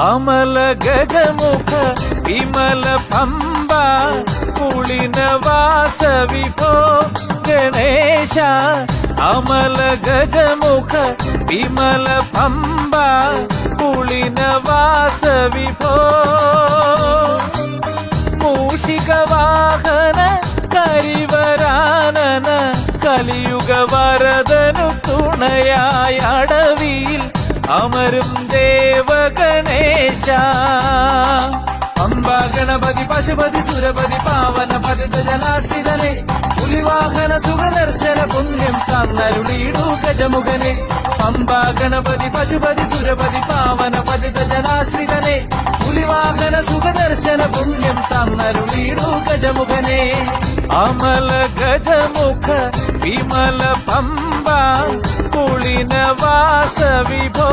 അമല ഗജമുഖ വിമല പമ്പ പുളിനവാസ വിഭോ ഗണേശ അമല ഗജമുഖ വിമല പമ്പ പുളിനവാസ വിഭോ മൂഷിക വാഹന കരിവരാനന കലിയുഗ വരദനു തുണയായ അടവിയിൽ അമരും ദേവഗണേശ പമ്പാ ഗണപതി പശുപതി സുരപതി പാവന പതിത ജനാശ്രിതനെ പുലിവാഹന സുഖദർശന പുണ്യം തന്നരുളീടു ഗജമുഖനെ പമ്പാ ഗണപതി പശുപതി സുരപതി പാവന പതിത ജനാശ്രിതനെ പുലിവാഹന സുഖദർശന പുണ്യം തന്നരുളീടു ഗജമുഖനെ അമല ഗജമുഖ വിമല പമ്പ പുളിനവാസ വിഭോ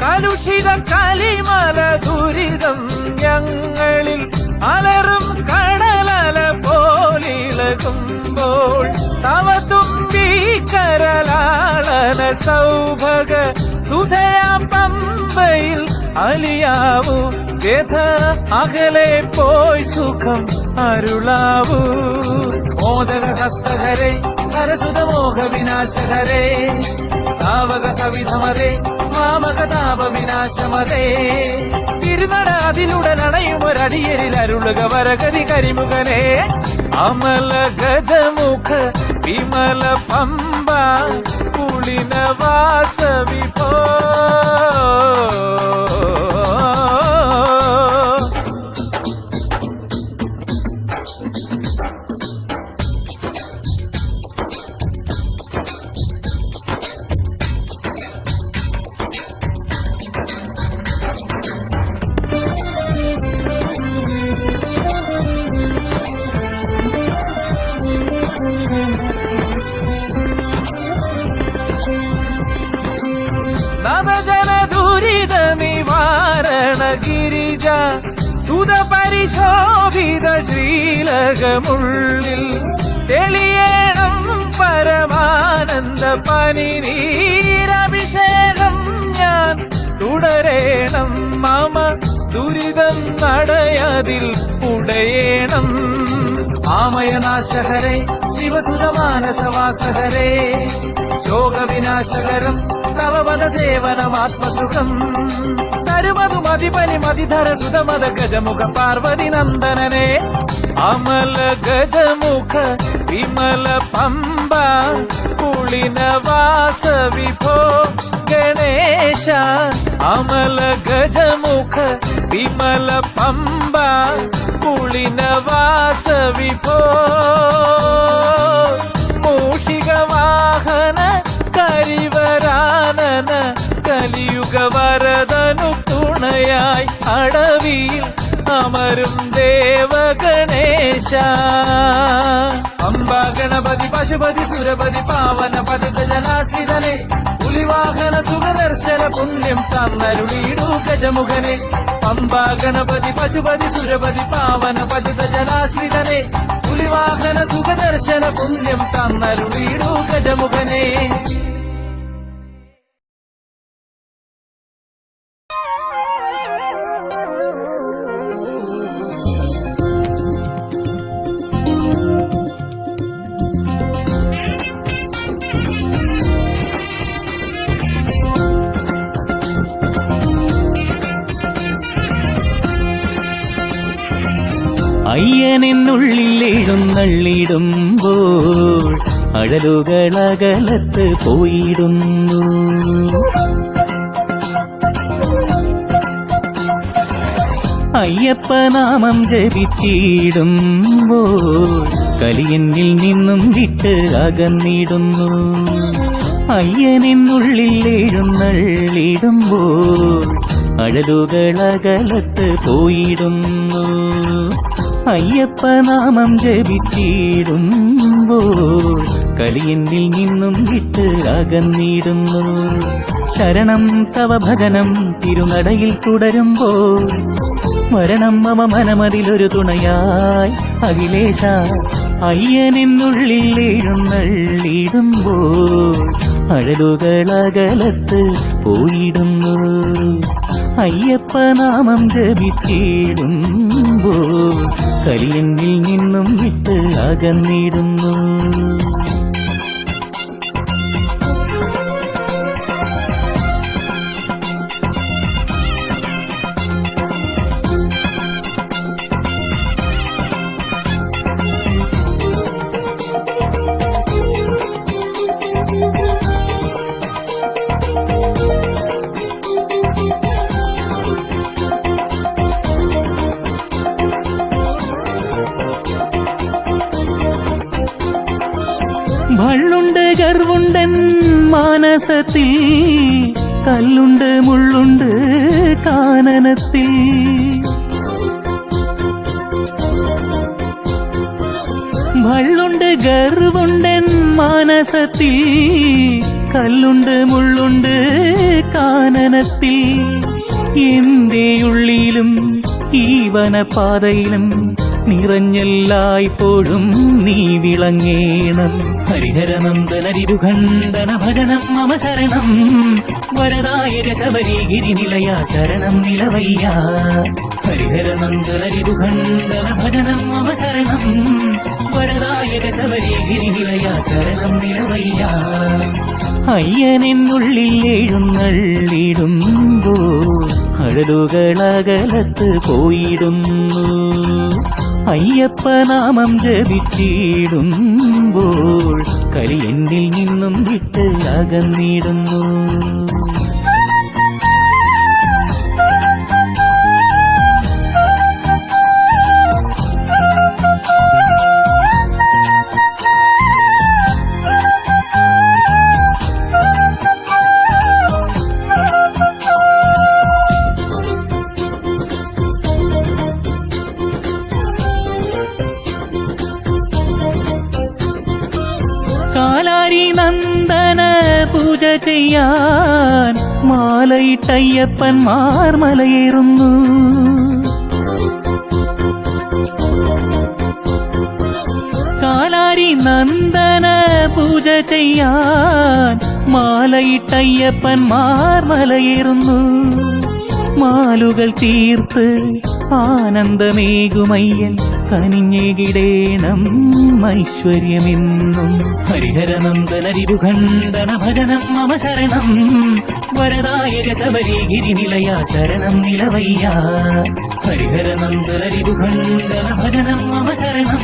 കലുഷിത കലിമല ദുരിതം ഞങ്ങളിൽ അലറും കടലല പോലിളകുമ്പോൾ തവ തുമ്പി കരലാളന സൗഭഗ സുധയാ പമ്പയിൽ അലിയാവൂ വ്യഥ അകലെ പോയി സുഖം അരുളാവൂ മോദക ഹസ്തഹരേ ഹരസുത മോഹ വിനാശഹരേ താവക സവിധമതേ മാമക താപ വിനാശമതേ തിരുനട അതിലുടനണയുമൊരടിയരിൽ അരുളുക വരഗതി കരിമുഖനെ അമല ഗജമുഖ വിമല പമ്പ പുളിനവാസ വിഭോ നവജന ദുരിത നിവാരണ ഗിരിജ സുത പരിശോഭിത ശ്രീലകമുള്ളിൽ തെളിയേണം പരമാനന്ദ പനിനീരഭിഷേകം ഞാൻ തുടരേണം മമ ദുരിതം നടയതിൽ ഉടയേണം ആമയനാശഹരേ ശിവസുതമാനസവാസഹരേ ശോകവിനാശകരം നവപദ സേവനമാത്മസുഖം തരുമതു മതിപനി മതിധര സുതമത ഗജമുഖ പാർവതി നന്ദനനെ അമല ഗജമുഖ വിമല പമ്പ പുളിനവാസ വിഭോ ഗണേശ അമല ഗജമുഖ വിമല പമ്പ പുളിനവാസ വിഭോ മൂഷിക വാഹന കരിവരാനന കലിയുഗ വരദനു തുണയായി അടവിയിൽ അമരും ദേവഗണേശ പമ്പാ ഗണപതി പശുപതി സുരപതി പാവന പതിത ജനാശ്രിതനെ പുലിവാഹന സുഖദർശന പുണ്യം തന്നരുളീടു ഗജമുഖനെ പമ്പാ ഗണപതി പശുപതി സുരപതി പാവന പതിത ജനാശ്രിതനെ പുലിവാഹന സുഖദർശന പുണ്യം തന്നരുളീടു ഗജമുഖനെ അയ്യനെന്നുള്ളിൽ എഴുന്നള്ളിടുമ്പോൾ അഴലുകളകലത്ത് പോയിടുന്നു. അയ്യപ്പനാമം ജപിച്ചിടുമ്പോൾ കലിയെന്നിൽ നിന്നും വിട്ട് അകന്നിടുന്നു. അയ്യനെന്നുള്ളിൽ എഴുന്നള്ളിടുമ്പോൾ അഴലുകളകലത്ത് പോയിടുന്നു. അയ്യപ്പനാമം ജപിച്ചിടുമ്പോൾ കലിയെന്നിൽ നിന്നും വിട്ട് അകന്നിടുന്നു. ശരണം തവ ഭജനം തിരുനടയിൽ തുടരുമ്പോൾ വരണം മമ മനമതിലൊരു തുണയായി അഖിലേശ. അയ്യനെന്നുള്ളിൽ എഴുന്നള്ളിടുമ്പോൾ അഴലുകളകലത്ത് പോയിടുന്നു. അയ്യപ്പനാമം ജപിച്ചിടുമ്പോൾ കലിയെന്നിൽ നിന്നും വിട്ട് അകന്നിടുന്നു. ഭള്ളുണ്ട് ഗർവുണ്ടൻ മാനസത്തിൽ, കല്ലുണ്ട് മുള്ളുണ്ട് കാനനത്തിൽ. ഭള്ളുണ്ട് ഗർവുണ്ടൻ മാനസത്തിൽ, കല്ലുണ്ട് മുള്ളുണ്ട് കാനനത്തിൽ. എന്റെ ഉള്ളിലും ഈ വനപാതയിലും നിറഞ്ഞെല്ലായ്പ്പോഴും നീ വിളങ്ങേണം. ഹരിഹരനന്ദനരിരുഖണ്ഡന ഭജനം മമ ശരണം. വരദായക ശബരിഗിരി നിലയ ശരണം നിലവയ്യ. ഹരിഹരനന്ദനരിരുഖണ്ഡന ഭജനം മമ ശരണം. വരദായക ശബരിഗിരി നിലയ ശരണം നിലവയ്യ. അയ്യനെന്നുള്ളിൽ എഴുന്നള്ളിടുമ്പോൾ അഴലുകളകലത്ത് പോയിടുന്നു. അയ്യപ്പനാമം ജപിച്ചിടുമ്പോൾ കലിയെന്നിൽ നിന്നും വിട്ട് അകന്നിടുന്നു. കാലാരി നന്ദന പൂജ ചെയ്യാൻ മാലയിട്ടയ്യപ്പന്മാർ മലയേറുന്നു. കാലാരി നന്ദന പൂജ ചെയ്യാൻ മാലയിട്ടയ്യപ്പന്മാർ മലയേറുന്നു. മാലുകൾ തീർത്ത് ആനന്ദമേകുമയ്യൻ കനിഞ്ഞേകിടേണം ഐശ്വര്യമെന്നും. ഹരിഹരനന്ദനരിരുഖണ്ഡന ഭജനം മമ ശരണം. വരദായക ശബരിഗിരി നിലയ ശരണം നിലവയ്യ. ഹരിഹരനന്ദനരിരുഖണ്ഡന ഭജനം മമ ശരണം.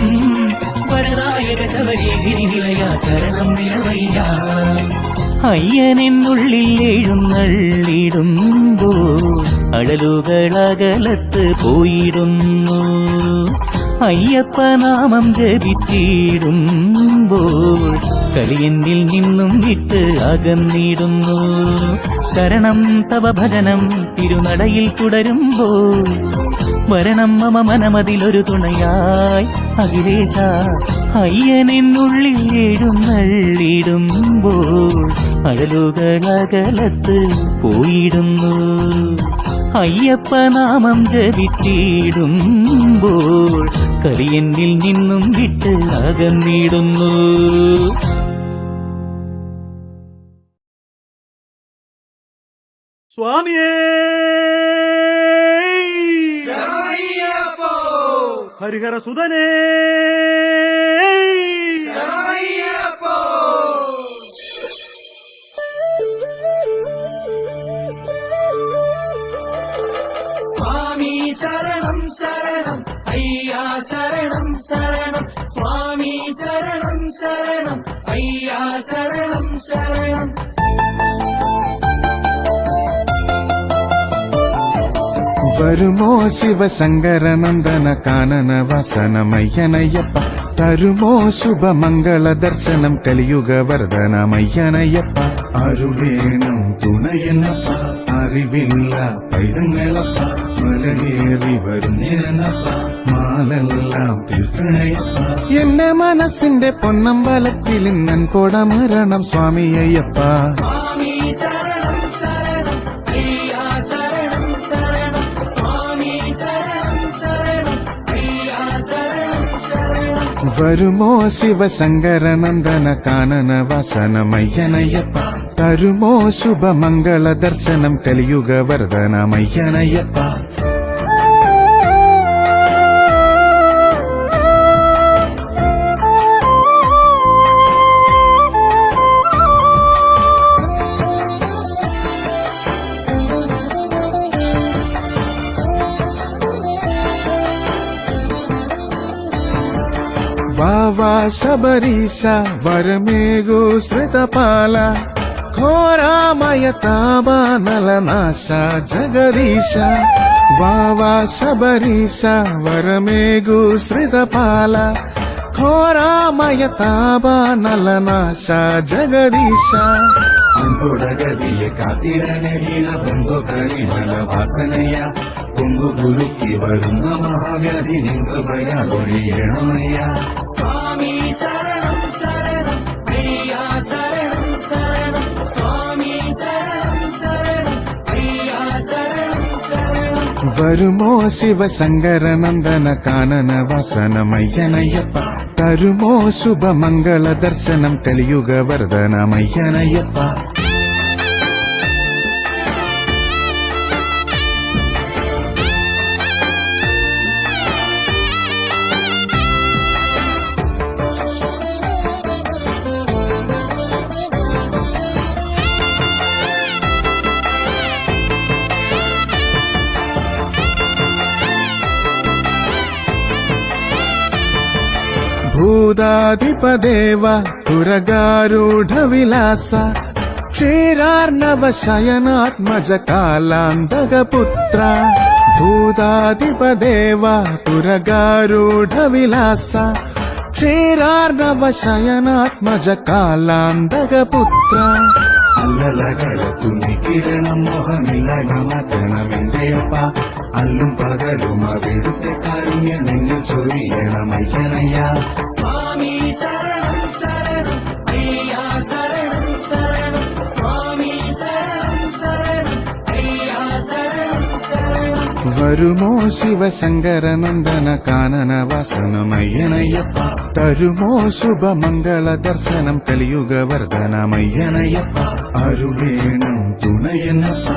വരദായക ശബരിഗിരി നിലയ ശരണം നിലവയ്യ. അയ്യനെന്നുള്ളിൽ എഴുന്നള്ളിടുമ്പോൾ അഴലുകളകലത്ത് പോയിടുന്നു. അയ്യപ്പനാമം ജപിച്ചിടുമ്പോൾ കലിയെന്നിൽ നിന്നും വിട്ട് അകന്നിടുന്നു. ശരണം തവ ഭജനം തിരുനടയിൽ തുടരുമ്പോൾ വരണം മമ മനമതിലൊരു തുണയായി അഖിലേശ. അയ്യനെന്നുള്ളിൽ എഴുന്നള്ളിടുമ്പോൾ അഴലുകളകലത്ത് പോയിടുന്നു. അയ്യപ്പനാമം ജപിച്ചിടുമ്പോൾ കലിയെന്നിൽ നിന്നും വിട്ട് അകന്നിടുന്നു. സ്വാമിയേ ഹരിഹര സുതനേ സ്വാമി ശരണം ശരണം അയ്യാ ശരണം ശരണം. സ്വാമി ശരണം ശരണം അയ്യാ ശരണം ശരണം. വരുമോ ശിവശങ്കരനന്ദന കാനന വസനമയ്യനയ്യപ്പ. തരുമോ ശുഭമംഗള ദർശനം കലിയുഗ വരദനമയ്യനയ്യപ്പ അരുളേണം തുണയനപ്പ അറിവില്ല പൈതങ്ങളപ്പ മലകേറി വരുന്നേരനപ്പ മാലെല്ലാം തീർക്കണയപ്പ എന്റെ മനസ്സിന്റെ പൊന്നമ്പലത്തിൽ ഇന്നൻ കൊടമരണം സ്വാമി അയ്യപ്പ സ്വാമി ശരണം ശരണം അയ്യാ ശരണം ശരണം സ്വാമി ശരണം ശരണം അയ്യാ ശരണം ശരണം വരുമോ ശിവശങ്കരനന്ദന കാനന വസനമയ്യനയ്യപ്പ തരുമോ ശുഭമംഗള ദർശനം കലിയുഗ വരദനമയ്യനയ്യപ്പ വാവാ ശബരീശ വരമേകു ശ്രുതപാല ഘോരാമയ താപാനലനാശ ജഗദീശ വാവാ ശബരീശ വരമേകു ശ്രുതപാല ഘോരാമയ താപാനലനാശ ജഗദീശ അൻപുടഗതിയെ കാത്തിടണേ ബന്ധു കരിമല വാസനയ കൊങ്കു കുലുക്കി വരുന്ന മഹാവ്യാധി നിങ്ങൾഭയൊഴിയണമയ്യ സ്വാമി ശരണം ശരണം അയ്യാ ശരണം ശരണം സ്വാമി ശരണം ശരണം അയ്യാ ശരണം ശരണം വരുമോ ശിവശങ്കരനന്ദന കാനന വസനമയ്യനയ്യപ്പ തരുമോ ശുഭമംഗള ദർശനം കലിയുഗ വരദനമയ്യനയ്യപ്പ ഭൂതാധിപദേവ പുരഗാരൂഢ വിലാസ ക്ഷീരാർണവ ശയനാത്മജ കാലാന്തക പുത്ര ഭൂതാധിപദേവ പുരഗാരൂഢ വിലാസ ക്ഷീരാർണവ ശയനാത്മജ കാലാന്തക പുത്ര അല്ലലകള തുണിക്കിടണം മോഹമില്ല മാറ്റണമെന്റെയപ്പ അല്ലും പകലും അവിടുത്തെ കാരുണ്യം നിങ്ങൾ ചൊരിയണമയ്യനയ്യ സ്വാമി ശരണം ശരണം അയ്യാ ശരണം ശരണം സ്വാമി ശരണം ശരണം അയ്യാ ശരണം ശരണം വരുമോ ശിവശങ്കരനന്ദന കാനന വസനമയ്യനയ്യപ്പ തരുമോ ശുഭമംഗള ദർശനം കലിയുഗ വരദനമയ്യനയ്യപ്പ അരുളേണം തുണയനപ്പ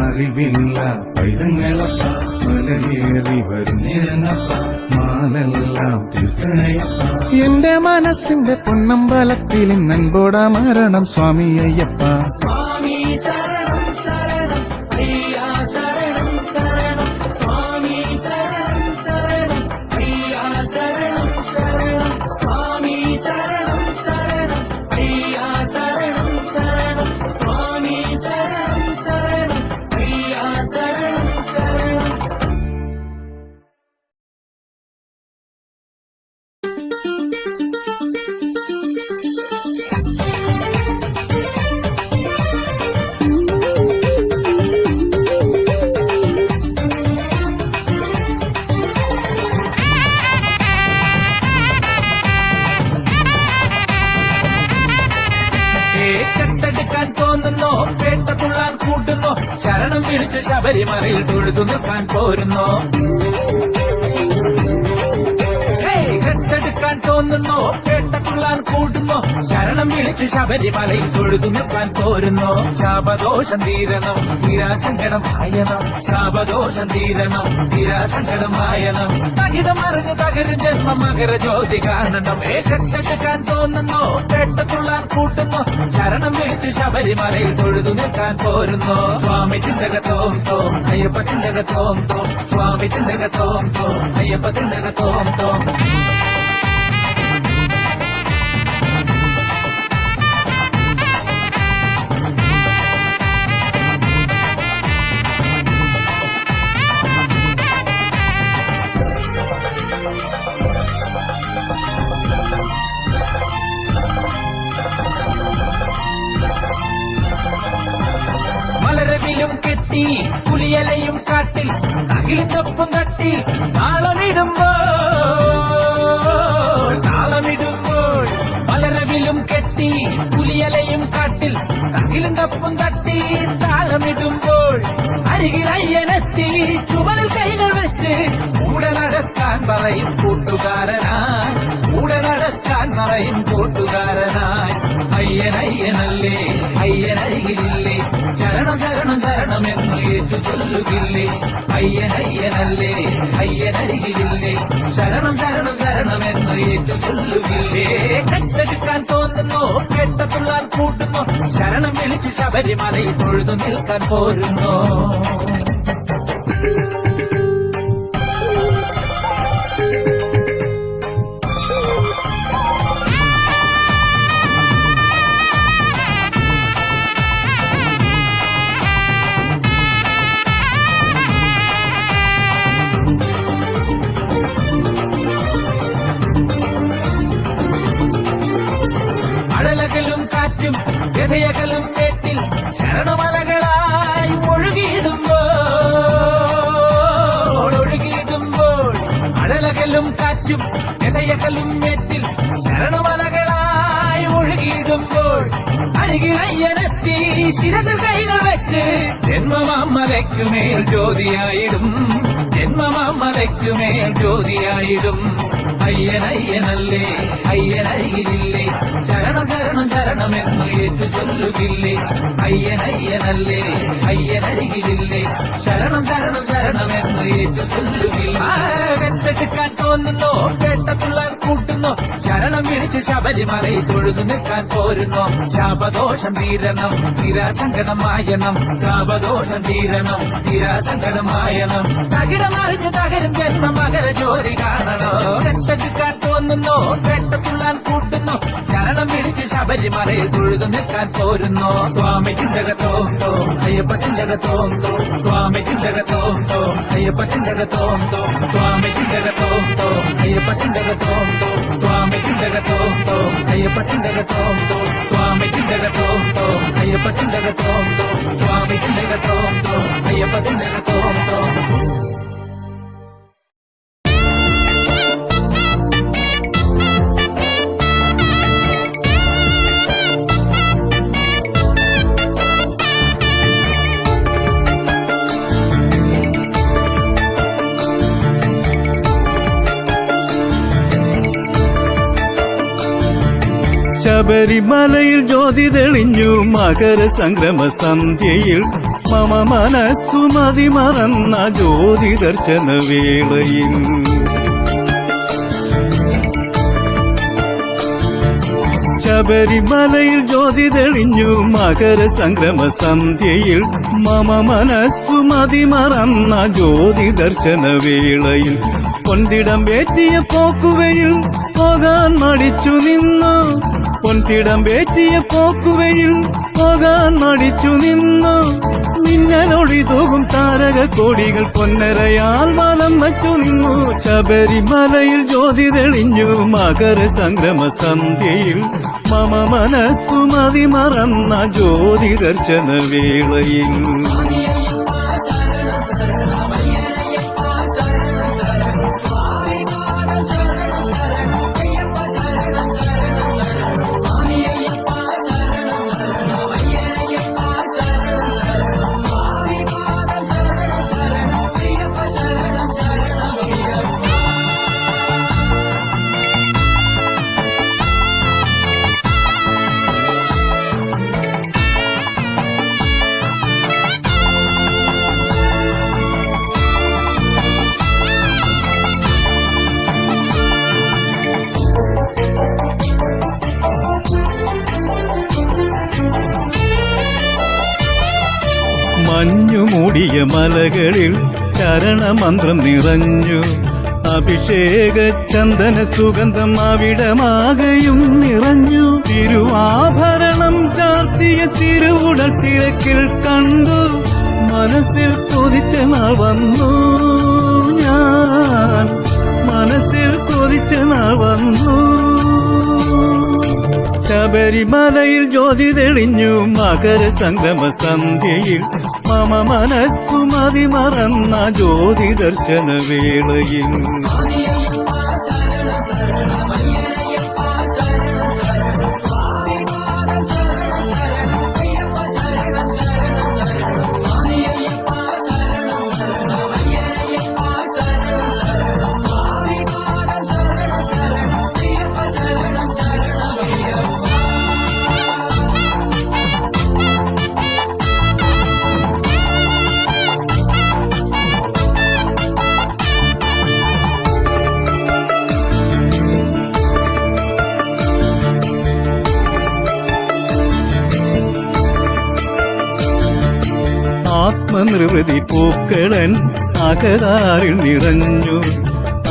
അറിവില്ല പൈതങ്ങളപ്പ മലകേറി വരുന്നേരനപ്പ മാലെല്ലാം തീർക്കണയപ്പ എന്റെ മനസ്സിന്റെ പൊന്നമ്പലത്തിൽ നൻപോടമരണം സ്വാമി അയ്യപ്പ സ്വാമി ശരണം ശരണം അയ്യാ ശരണം ശരണം സ്വാമി ശരണം ശരണം അയ്യാ ശരണം ശരണം സ്വാമി ശരണം ശരണം അയ്യാ ശരണം ശരണം സ്വാമി ശരണം ശരണം അയ്യാ ശരണം ശരണം കെട്ടെടുക്കാൻ തോന്നുന്നോ പേട്ട തുള്ളാൻ കൂട്ടുന്നോ ശരണം വിളിച്ച് ശബരിമലയിൽ തൊഴുതു നിൽക്കാൻ പോരുന്നോ കെട്ടെടുക്കാൻ തോന്നുന്നോ പേട്ട തുള്ളാൻ കൂട്ടുന്നോ ശരണം വിളിച്ച് ശബരിമലയിൽ തൊഴുതു നിൽക്കാൻ പോരുന്നോ ശാപദോഷം തീരണം തീരാസങ്കടം മായണം ശാപദോഷം തീരണം തീരാസങ്കടം മായണം തകിടം അറിഞ്ഞു തകരും ജന്മം മകര ജ്യോതി കാണണം കെട്ടെടുക്കാൻ തോന്നുന്നോ പേട്ട തുള്ളാൻ കൂട്ടുന്നോ ശരണം വിളിച്ച് ശബരിമലയിൽ തൊഴുതു നിൽക്കാൻ പോരുന്നോ സ്വാമി ചിന്തക തോം തോം അയ്യപ്പ ചിന്തക തോം തോം സ്വാമി ചിന്തക തോം തോം അയ്യപ്പ ചിന്തക തോം തോം മലരവിലും കെട്ടി പുലിയലയും കാട്ടിൽ തകിലിനൊപ്പം തട്ടി താളമിടുമ്പോൾ മലരവിലും കെട്ടി പുലിയലയും കാട്ടിൽ തകിലിനൊപ്പം തട്ടി താളമിടുമ്പോൾ അരികിൽ അയ്യനെത്തി ചുമലിൽ കൈകൾ വെച്ച് കൂടെ നടക്കാൻ പറയും കൂട്ടുകാരനായി കൂടെ നടക്കാൻ പറയും കൂട്ടുകാരനായി അയ്യനയ്യനല്ലേ അയ്യനരികിലില്ലേ ശരണം ശരണം ശരണമെന്ന് ഏറ്റു ചൊല്ലുകില്ലേ അയ്യനയ്യനല്ലേ അയ്യനരികിലില്ലേ ശരണം ശരണം ശരണമെന്ന് ഏറ്റു ചൊല്ലുകില്ലേ കെട്ടെടുക്കാൻ തോന്നുന്നു കെട്ടത്തുള്ളാൻ കൂട്ടുന്നു ശരണം വിളിച്ച് ശബരിമലയിൽ തൊഴുതു നിൽക്കാൻ പോരുന്നു അടലകലും കാറ്റും ഗതയകലും കേട്ടിൽ ശരണമലകളായി ഒഴുകിയിടുമ്പോൾ അടലകലും കാറ്റും ഗതയകലും മേറ്റിൽ ശരണമലകളായി ഒഴുകിയിടുമ്പോൾ അരികിൽ അയ്യനെത്തി ശിരസിൽ കൈകൾ വെച്ച് ജന്മമാമലയ്ക്കുമേൽ ജ്യോതിയായിടും ജന്മമാമലയ്ക്കുമേൽ ജ്യോതിയായിടും അയ്യനയ്യനല്ലേ അയ്യനരികിലില്ലേ ശരണം ശരണം ശരണമെന്ന് ഏറ്റു ചൊല്ലുകില്ലേ അയ്യനയ്യനല്ലേ അയ്യനരികിലില്ലേ ശരണം ശരണം ശരണമെന്ന് ഏറ്റു ചൊല്ലുകില്ലേ കെട്ടെടുക്കാൻ തോന്നുന്നു കെട്ടത്തുള്ളാൻ കൂട്ടുന്നു ശരണം വിളിച്ച് ശബരിമലയിൽ തൊഴുതു നിൽക്കാൻ പോരുന്നു ശാപദോഷം തീരണം തീരാസങ്കടമായണം ശാപദോഷം തീരണം തീരാസങ്കടമായണം തകിടമറിഞ്ഞു തകരും ജന്മ മകര ജോലി കാണണോ കെട്ടെടുക്കാൻ തോന്നുന്നു കെട്ടത്തുള്ളാൻ കൂട്ടുന്നു ശരണം വിളിച്ച് ശബരിമലയിൽ തൊഴുതു നിൽക്കാൻ പോരുന്നു സ്വാമി ചിന്തകത്തോന്തോ അയ്യപ്പ ചിന്തകത്തോന്തോ സ്വാമി ചിന്തകത്തോന്തോ അയ്യപ്പ ചിന്തകത്തോന്തോ സ്വാമി ചിന്തകത്തോന്തോ അയ്യപ്പ ചിന്തകത്തോന്തോ സ്വാമി ചിന്തകത്തോന്തോ അയ്യപ്പ ചിന്തകത്തോന്തോ സ്വാമി ചിന്തകത്തോന്തോ അയ്യപ്പ ചിന്തകത്തോന്തോ സ്വാമി ചിന്തകത്തോന്തോ അയ്യപ്പ ചിന്തകത്തോന്തോ ശബരിമലയിൽ ജ്യോതി തെളിഞ്ഞു മകര സംക്രമ സന്ധ്യയിൽ മമ മനസ്സു മതിമറന്ന ജ്യോതി ദർശന വേളയിൽ ശബരിമലയിൽ ജ്യോതി തെളിഞ്ഞു മകര സംക്രമ സന്ധ്യയിൽ മമ മനസ്സു മതിമറന്ന ജ്യോതി ദർശന വേളയിൽ പൊന്തിടം വേറ്റിയ പോക്കുവയിൽ പോകാൻ മടിച്ചു നിന്നു പൊന്തിടം വേറ്റിയ പോക്കുവയിൽ പോകാൻ മടിച്ചു നിന്നു മിന്നലൊളി തൂകും താരക കോടികൾ പൊന്നരയാൽ വലം വച്ചു നിന്നു ശബരിമലയിൽ ജ്യോതി തെളിഞ്ഞു മകര സംക്രമ സന്ധ്യയിൽ മമ മനസ്സു മതിമറന്ന ജ്യോതി ദർശന വേളയിൽ മഞ്ഞുമൂടിയ മലകളിൽ ശരണമന്ത്രം നിറഞ്ഞു അഭിഷേക ചന്ദന സുഗന്ധം അവിടമാകെയും നിറഞ്ഞു തിരുവാഭരണം ചാർത്തിയ തിരുവുടൽ തിരക്കിൽ കണ്ടു മനസ്സിൽ കൊതിച്ച നാൾ വന്നു ഞാൻ മനസ്സിൽ കൊതിച്ച നാൾ വന്നു ശബരിമലയിൽ ജ്യോതി തെളിഞ്ഞു മകര സംക്രമ സന്ധ്യയിൽ മമ മനസ്സു മതിമറന്ന ജ്യോതി ദർശന വേളയിൽ ആത്മനിർവൃതി പൂക്കളൻ അകതാറിൽ നിറഞ്ഞു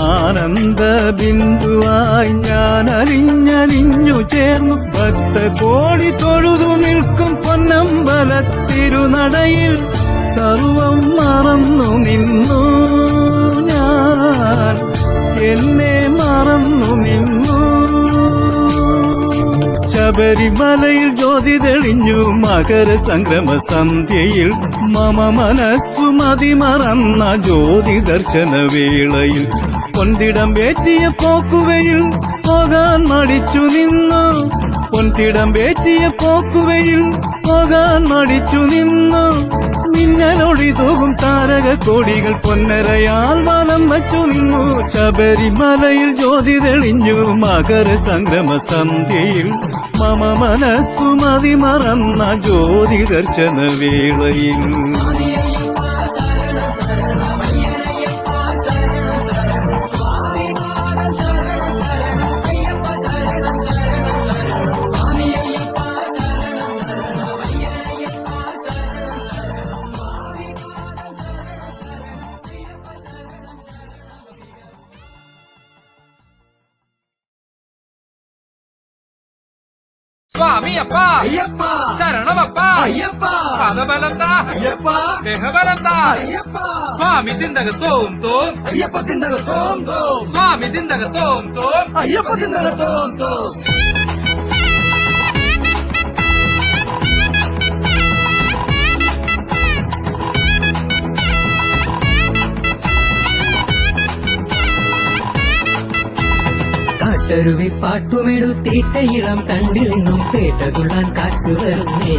ആനന്ദ ബിന്ദുവായി ഞാൻ അലിഞ്ഞലിഞ്ഞു ചേർന്നു ഭക്ത കോടി തൊഴുതു നിൽക്കും പൊന്നമ്പല തിരുനടയിൽ സർവം മറന്നു നിന്നു ഞാൻ എന്നെ മറന്നു നിന്നു ശബരിമലയിൽ ജ്യോതി തെളിഞ്ഞു മകര സംക്രമ സന്ധ്യയിൽ മമ മനസ്സു മതിമറന്ന ജ്യോതി ദർശന വേളയിൽ പൊൻതിടം വേറ്റിയ പോക്കുവയിൽ പോകാൻ മടിച്ചു നിന്നു പൊൻതിടം വേറ്റിയ പോക്കുവയിൽ പോകാൻ മടിച്ചു നിന്നു മിന്നലൊളി തൂകും താരക കോടികൾ പൊന്നരയാൽ വലം വച്ചു നിന്നു ശബരിമലയിൽ ജ്യോതി തെളിഞ്ഞു മകര സംക്രമ സന്ധ്യയിൽ മമ മനസ്സു മതിമറന്ന ജ്യോതി ദർശന വേളയിൽ സ്വാമിയപ്പ ശരണമപ്പ പദബലം താ ദേഹബലം താ സ്വാമി തിന്തക തോം തോം സ്വാമി തിന്തക തോം തോം കാട്ടരുവി പാട്ടുമെടുത്തിട്ട ഇളം കണ്ടിൽ നിന്നും പേട്ടതുള്ളാൻ കാറ്റു വരുന്നേ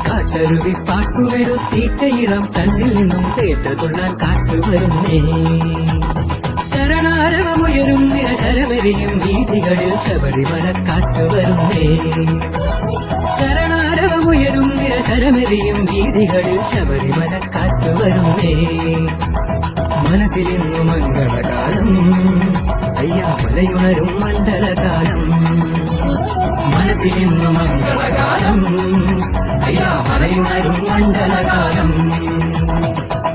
കാട്ടരുവി പാട്ടുമെടുത്തിട്ട ഇളം കണ്ടിൽ നിന്നും പേട്ടതുള്ളാൻ കാറ്റു വരുന്നേ ശരണാരവമുയരും നിരശരവരിയും വീതികളിൽ ശബരിമല കാറ്റു വരുന്നേ ശരണാരവമുയരും നിരശരമെറിയും വീതികളിൽ ശബരിമല കാറ്റു വരുന്നേ മനസ്സിലിന്നു മംഗളകാലം അയ്യാമലയുണരും മണ്ഡലകാലം മനസ്സിലിന്നു മംഗളകാലം അയ്യാമലയുണരും മണ്ഡലകാലം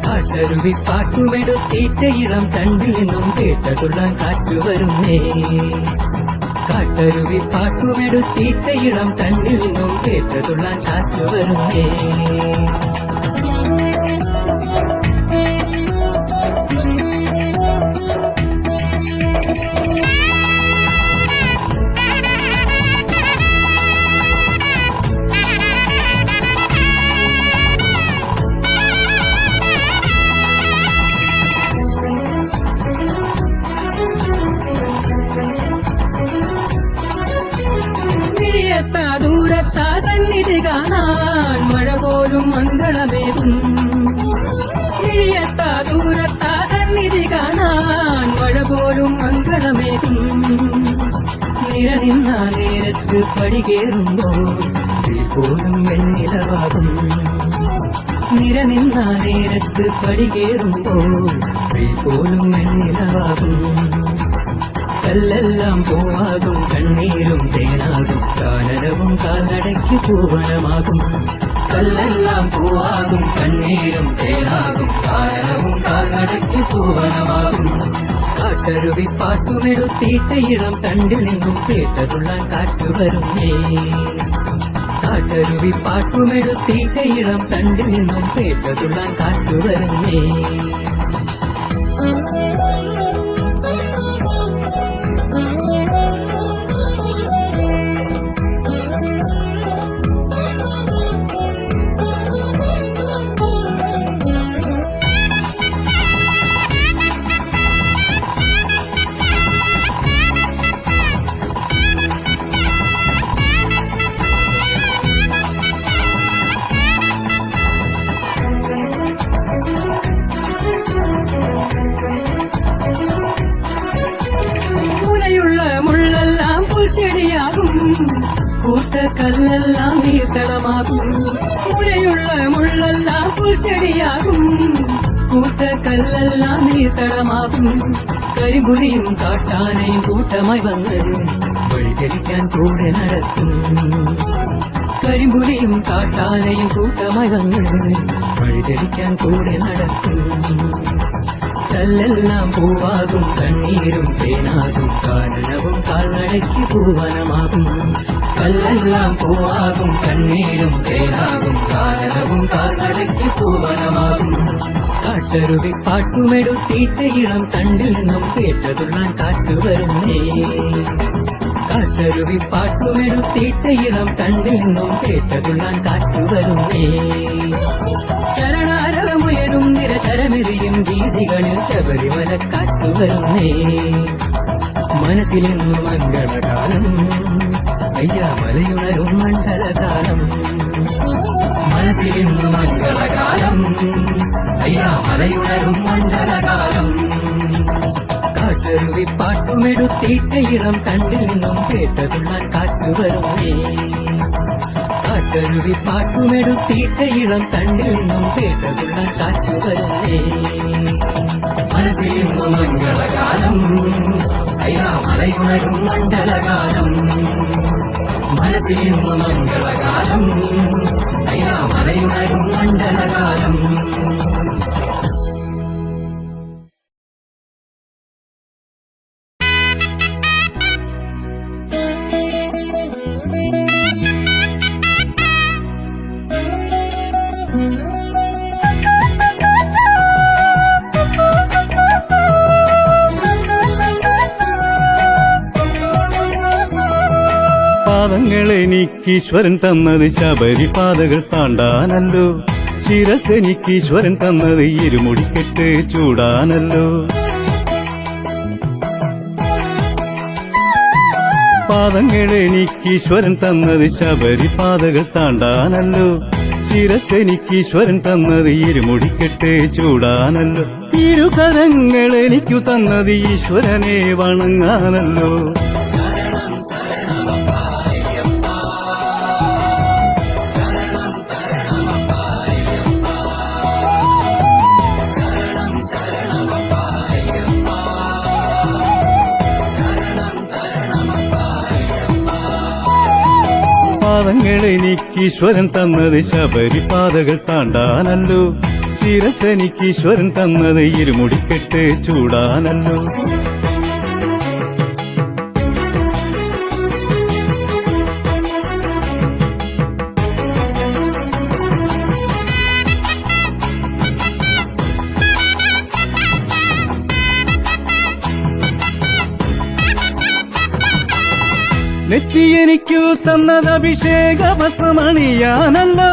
കാട്ടരുവി പാട്ടുമെടുത്തിട്ട ഇളം തണ്ടിൽ നിന്നും കേട്ടതുള്ളാൻ കാറ്റു വരുന്നേ കാട്ടരുവി പാട്ടുമെടുത്തിട്ട ഇളം തണ്ടിൽ നിന്നും കേട്ടതുള്ളാൻ കാറ്റു വരുന്നേ ദൂരത്താ സന്നിധി കാണാൻ മഴ പോലും മംഗളമേകും മിഴിയത്താ ദൂരത്താ സന്നിധി കാണാൻ മഴ പോലും മംഗളമേകും നിരനിന്ന നേരത്ത് പടികേറുമ്പോൾ പോലും വെണ്ണിലവാകും നിരനിന്ന നേരത്ത് പടികേറുമ്പോൾ പോലും വെണ്ണിലവാകും കല്ലെല്ലാം പൂവാകും കണ്ണീരും തേനാകും കാനനവും കാൽനടയ്ക്ക് പൂവനമാകും കല്ലെല്ലാം പൂവാകും കണ്ണീരും തേനാകും കാനനവും കാൽനടയ്ക്ക് പൂവനമാകും കാട്ടരുവി പാട്ടുമെടുത്തിട്ട ഇളം തണ്ടിൽ നിന്നും കേട്ടതുള്ളാൻ കാറ്റു വരുന്നേ കാട്ടരുവി പാട്ടുമെടുത്തിട്ട ഇളം തണ്ടിൽ നിന്നും കേട്ടതുള്ളാൻ കാറ്റു വരുന്നേ കൂട്ടക്കല്ലെല്ലാം നീർത്തടമാകും മുഴയുള്ള മുള്ളെല്ലാം പുൽച്ചെടിയാകും കൂട്ടക്കല്ലെല്ലാം നീർത്തടമാകും കരിമ്പുലിയും കാട്ടാനയും കൂട്ടമായി വന്ന് വഴികരിക്കാൻ കൂടെ നടത്തും കരിമ്പുലിയും കാട്ടാനയും കൂട്ടമായി വന്ന് വഴികരിക്കാൻ കൂടെ നടത്തും കല്ലെല്ലാം പൂവാകും കണ്ണീരും തേനാകും കാരണവും കാൽനടയ്ക്ക് പൂവനമാകും കല്ലെല്ലാം പൂവാകും കണ്ണീരും തേനാകും കാരണവും കാൽനടയ്ക്ക് പൂവനമാകും കാട്ടരുവി പാട്ടുമെടുത്തീറ്റയിളം കണ്ടിൽ നിന്നും കേട്ടതുള്ളാൻ കാറ്റുവരുന്നേ കാട്ടരുവി പാട്ടുമെടുത്തീറ്റയിളം കണ്ടിൽ നിന്നും കേട്ടതുള്ളാൻ കാറ്റുവരുന്നേ ശരണാരമുയരും നിരശരമെറിയും വീതികളിൽ ശബരിമല കാറ്റുവരുന്നേ മനസ്സിലെന്നും മംഗളഗാനം അയ്യാ മലയുണരും മണ്ഡലഗാനം മനസ്സിലെന്നും മംഗളഗാനം അയ്യാ മലയുണരും മണ്ഡലഗാനം കാട്ടരുവി പാട്ടുമെടുത്തീറ്റയിളം കണ്ടിൽ നിന്നും കേട്ടതുള്ളാൻ കാറ്റുവരുന്നേ കാട്ടരുവി പാട്ടുമെടുത്തീറ്റയിളം കണ്ടിൽ നിന്നും കേട്ടതുള്ളാൻ കാറ്റുവരുന്നേ മനസ്സിലിന്നു മംഗളഗാനം അയ്യാ മലയുണരും മണ്ഡലഗാനം മനസ്സിലിന്നു മംഗളഗാനം അയ്യാ മലയുണരും മണ്ഡലഗാനം പാദങ്ങളെനിക്കീശ്വരൻ തന്നത് ശബരിപാതകൾ താണ്ടാനല്ലോ ശിരസെനിക്കീശ്വരൻ തന്നത് ഇരുമുടിക്കെട്ട് ചൂടാനല്ലോ പാദങ്ങളെനിക്കീശ്വരൻ തന്നത് ശബരിപാതകൾ താണ്ടാനല്ലോ ശിരസെനിക്കീശ്വരൻ തന്നത് ഇരുമുടിക്കെട്ട് ചൂടാനല്ലോ ഇരുകരങ്ങൾ എനിക്കു തന്നത് ഈശ്വരനെ വണങ്ങാനല്ലോ പാദങ്ങളെനിക്കീശ്വരൻ തന്നത് ശബരിപാതകൾ താണ്ടാനല്ലോ ശിരസെനിക്കീശ്വരൻ തന്നത് ഇരുമുടിക്കെട്ട് ചൂടാനല്ലോ നെറ്റിയെനിക്കു തന്നത് അഭിഷേക ഭസ്മമണിയാനല്ലോ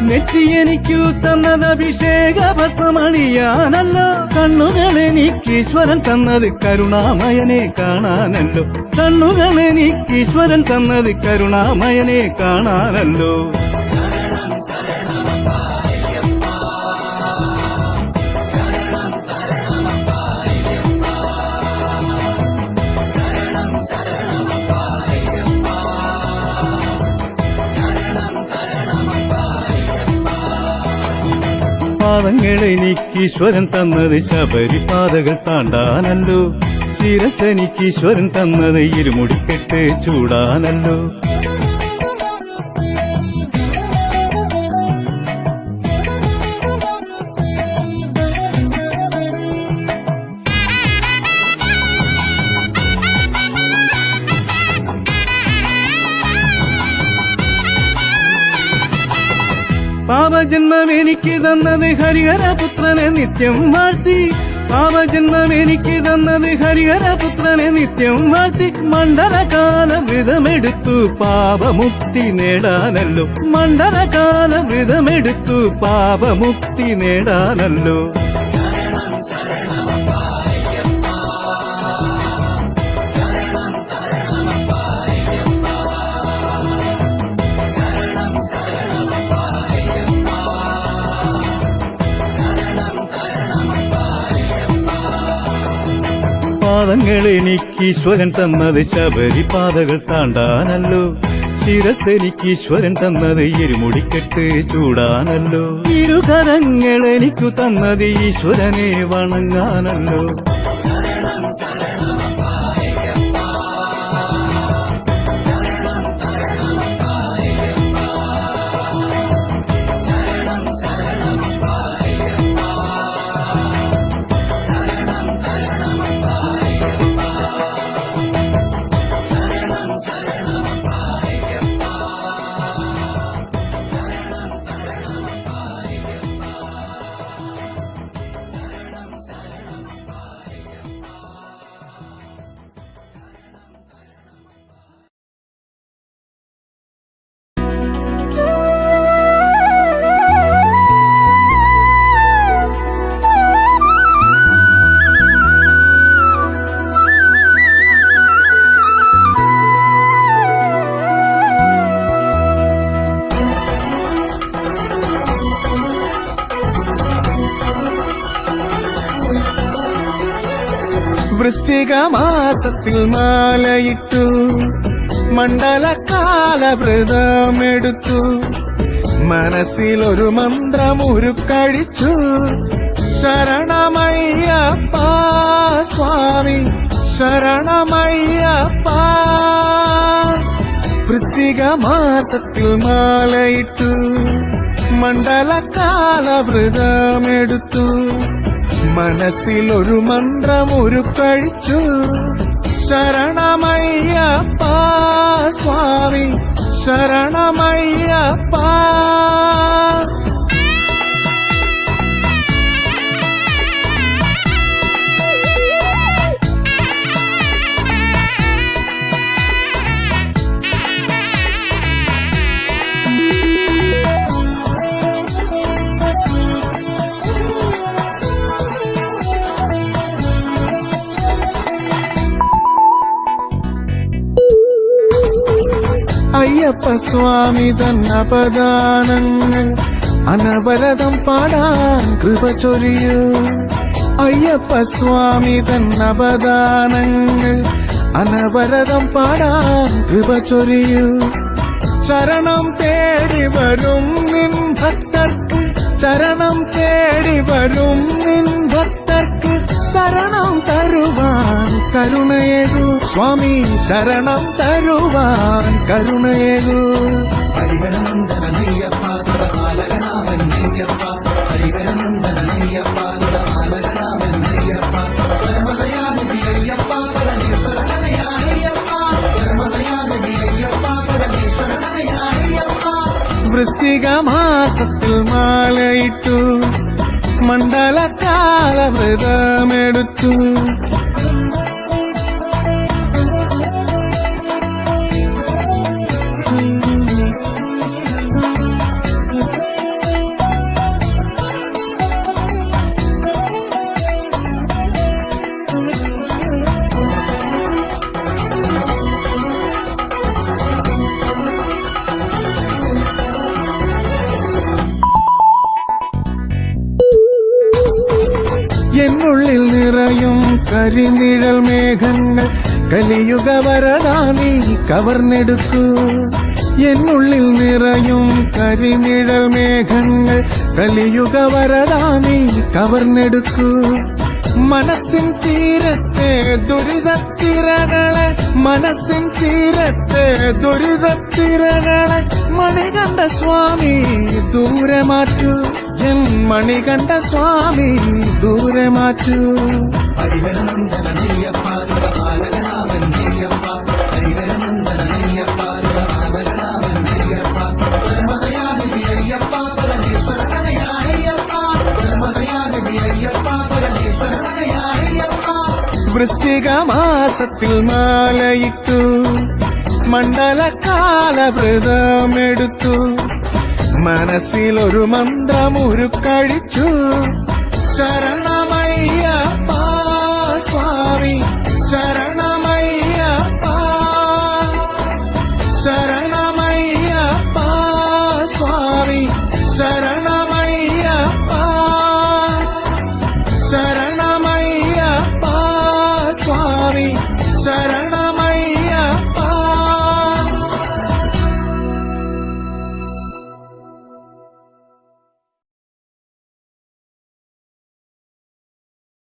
നെറ്റിയെനിക്കു തന്നത് അഭിഷേക ഭസ്മമണിയാനല്ലോ കണ്ണുകളെനിക്കീശ്വരൻ തന്നത് കരുണാമയനെ കാണാനല്ലോ കണ്ണുകളെനിക്കീശ്വരൻ തന്നത് കരുണാമയനെ കാണാനല്ലോ പാദങ്ങളെനിക്കീശ്വരൻ തന്നത് ശബരിപാതകൾ താണ്ടാനല്ലോ ശിരസെനിക്കീശ്വരൻ തന്നത് ഇരുമുടിക്കെട്ട് ചൂടാനല്ലോ പാപജന്മം എനിക്ക് തന്നത് ഹരിഹരപുത്രനെ നിത്യം വാഴ്ത്തി പാപജന്മം എനിക്ക് തന്നത് ഹരിഹരപുത്രനെ നിത്യം വാഴ്ത്തി മണ്ഡലകാല വ്രതമെടുത്തു പാപമുക്തി നേടാനല്ലോ മണ്ഡലകാല വ്രതമെടുത്തു പാപമുക്തി നേടാനല്ലോ പാദങ്ങളെനിക്കീശ്വരൻ തന്നത് ശബരിപാതകൾ താണ്ടാനല്ലോ ശിരസെനിക്ക് ഈശ്വരൻ തന്നത് ഇരുമുടിക്കെട്ട് ചൂടാനല്ലോ ഇരുകരങ്ങൾ എനിക്കു തന്നത് ഈശ്വരനെ വണങ്ങാനല്ലോ വൃശ്ചിക മാസത്തിൽ മാലയിട്ടു മണ്ഡലകാല വ്രതമെടുത്തു മനസ്സിലൊരു മന്ത്രം ഉരുക്കഴിച്ചു ശരണമയ്യപ്പ സ്വാമി ശരണമയ്യപ്പ വൃശ്ചിക മാസത്തിൽ മാലയിട്ടു മണ്ഡലകാല വ്രതമെടുത്തു മനസ്സിലൊരു മന്ത്രം ഉരുക്കഴിച്ചു ശരണമയ്യപ്പ സ്വാമി ശരണമയ്യപ്പ അയ്യപ്പ സ്വാമി തന്നപദാനങ്ങൾ അനവരതം പാടാൻ കൃപ ചൊരിയൂ അയ്യപ്പ സ്വാമി തന്നപദാനങ്ങൾ അനവരതം പാടാൻ കൃപ ചൊരിയൂ ശരണം തേടി വരും നിൻ ഭക്തർക്ക് ശരണം തേടി വരും നിൻ ഭക്തർക്ക് ശരണം തരുവാൻ കരുണയേകൂ സ്വാമി ശരണം തരുവാൻ കരുണയേകൂ ഹരിഹരനന്ദനയ്യപ്പ സുരപാലകനാമന്നയ്യപ്പ ഹരിഹരനന്ദനയ്യപ്പ സുരപാലകനാമന്നയ്യപ്പ പരമദയാനിധിയയ്യപ്പ പരമേശ്വരനയായ്യപ്പ പരമദയാനിധിയയ്യപ്പ പരമേശ്വരനയായ്യപ്പ വൃശ്ചിക മാസത്തിൽ മാലയിട്ടു മണ്ഡലകാല വ്രതമെടുത്തു എന്നുള്ളിൽ നിറയും കരിനിഴൽ മേഘങ്ങൾ കലിയുഗ വരദാനി കവർന്നെടുക്കൂ എന്നുള്ളിൽ നിറയും കരിനിഴൽ മേഘങ്ങൾ കലിയുഗ വരദാനി കവർന്നെടുക്കൂ മനസ്സിൻ തീരത്തെ ദുരിതത്തിരകളെ മനസ്സിൻ തീരത്തെ ദുരിതത്തിരകളെ മണികണ്ഠ സ്വാമി ദൂരെ മാറ്റൂ എൻ മണികണ്ഠ സ്വാമി ദൂരെ മാറ്റൂ ഹരിഹരനന്ദനയ്യപ്പ സുരപാലകനാമന്നയ്യപ്പ ഹരിഹരനന്ദനയ്യപ്പ സുരപാലകനാമന്നയ്യപ്പ പരമദയാനിധിയയ്യപ്പ പരമേശ്വരനയായ്യപ്പ പരമദയാനിധിയയ്യപ്പ പരമേശ്വരനയായ്യപ്പ വൃശ്ചിക മാസത്തിൽ മാലയിട്ടു മണ്ഡലകാല വ്രതമെടുത്തു മനസ്സിലൊരു മന്ത്രം ഉരുക്കഴിച്ചു ശരണമയ്യപ്പ സ്വാമി ശരണ